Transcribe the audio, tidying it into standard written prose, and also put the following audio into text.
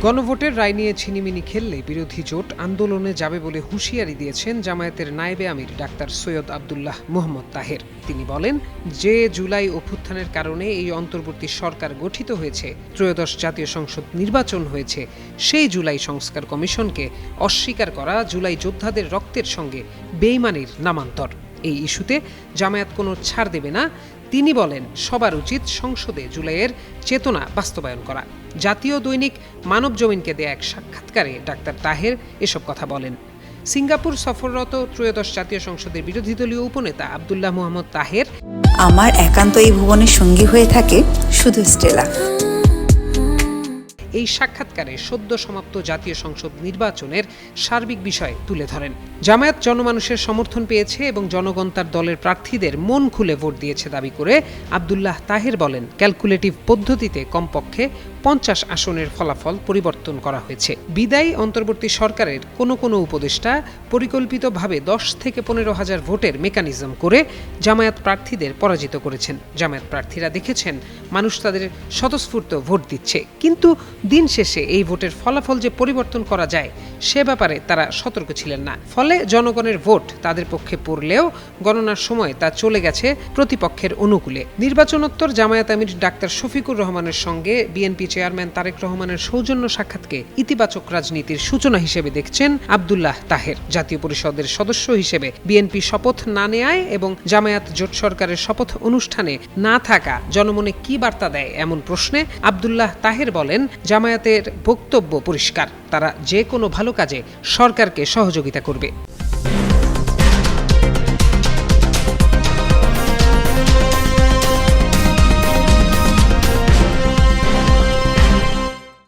গণভোটের রায় নিয়ে ছিনিমিনি খেললে বিরোধী জোট আন্দোলনে যাবে বলে হুঁশিয়ারি দিয়েছেন জামায়াতের নায়েবে আমির ডাক্তার সৈয়দ আব্দুল্লাহ মোহাম্মদ তাহের। তিনি বলেন, যে জুলাই অভ্যুত্থানের কারণে এই অন্তর্বর্তী সরকার গঠিত হয়েছে, ত্রয়োদশ জাতীয় সংসদ নির্বাচন হয়েছে, সেই জুলাই সংস্কার কমিশনকে অস্বীকার করা জুলাই যোদ্ধাদের রক্তের সঙ্গে বেইমানির নামান্তর। এই ইস্যুতে জামায়াত কোনো ছাড় দেবে না। তিনি বলেন, সবার উচিত সংসদে জুলাইয়ের চেতনা বাস্তবায়ন করা। জাতীয় দৈনিক মানবজমিনকে দেয়া এক সাক্ষাৎকারে ডাক্তার তাহের এসব কথা বলেন। সিঙ্গাপুর সফররত ত্রয়োদশ জাতীয় সংসদের বিরোধী দলীয় উপনেতা আব্দুল্লাহ মোহাম্মদ তাহের, আমার একান্ত এই ভুবনের সঙ্গী হয়ে থাকে শুধু স্টেলা। এই সাক্ষাৎকারে সদ্য সমাপ্ত জাতীয় সংসদ নির্বাচনের সার্বিক বিষয় তুলে ধরেন। জামায়াত জনমানুষের সমর্থন পেয়েছে এবং জনগণ তার দলের প্রার্থীদের মন খুলে ভোট দিয়েছে দাবি করে আব্দুল্লাহ তাহের বলেন, ক্যালকুলেটিভ পদ্ধতিতে কমপক্ষে 50 আসনের ফলাফল পরিবর্তন করা হয়েছে। বিদায়ী অন্তর্বর্তী সরকারের কোনো উপদেষ্টা পরিকল্পিতভাবে 10 থেকে 15 হাজার ভোটের মেকানিজম করে জামায়াত প্রার্থীদের পরাজিত করেছেন। জামায়াত প্রার্থীরা দেখেছেন মানুষ তাদের স্বতঃস্ফূর্ত ভোট দিচ্ছে, কিন্তু দিন শেষে এই ভোটের ফলাফল যে পরিবর্তন করা যায় সে ব্যাপারে তারা সতর্ক ছিলেন না। ফলে জনগণের ভোট তাদের পক্ষে পড়লেও গণনার সময় তা চলে গেছে প্রতিপক্ষের অনুকূলে। নির্বাচনোত্তর জামায়াত আমির ডাক্তার শফিকুর রহমানের সঙ্গে বিএনপি চেয়ারম্যান তারেক রহমানের সৌজন্য সাক্ষাৎকে ইতিবাচক রাজনীতির সূচনা হিসেবে দেখছেন আব্দুল্লাহ তাহের। জাতীয় পরিষদের সদস্য হিসেবে বিএনপি শপথ না নেয় এবং জামায়াত জোট সরকারের শপথ অনুষ্ঠানে না থাকা জনমনে কি বার্তা দেয় এমন প্রশ্নে আব্দুল্লাহ তাহের বলেন, জামায়াতের বক্তব্য পরিষ্কার, তারা যে কোনো ভালো কাজে সরকারকে সহযোগিতা করবে।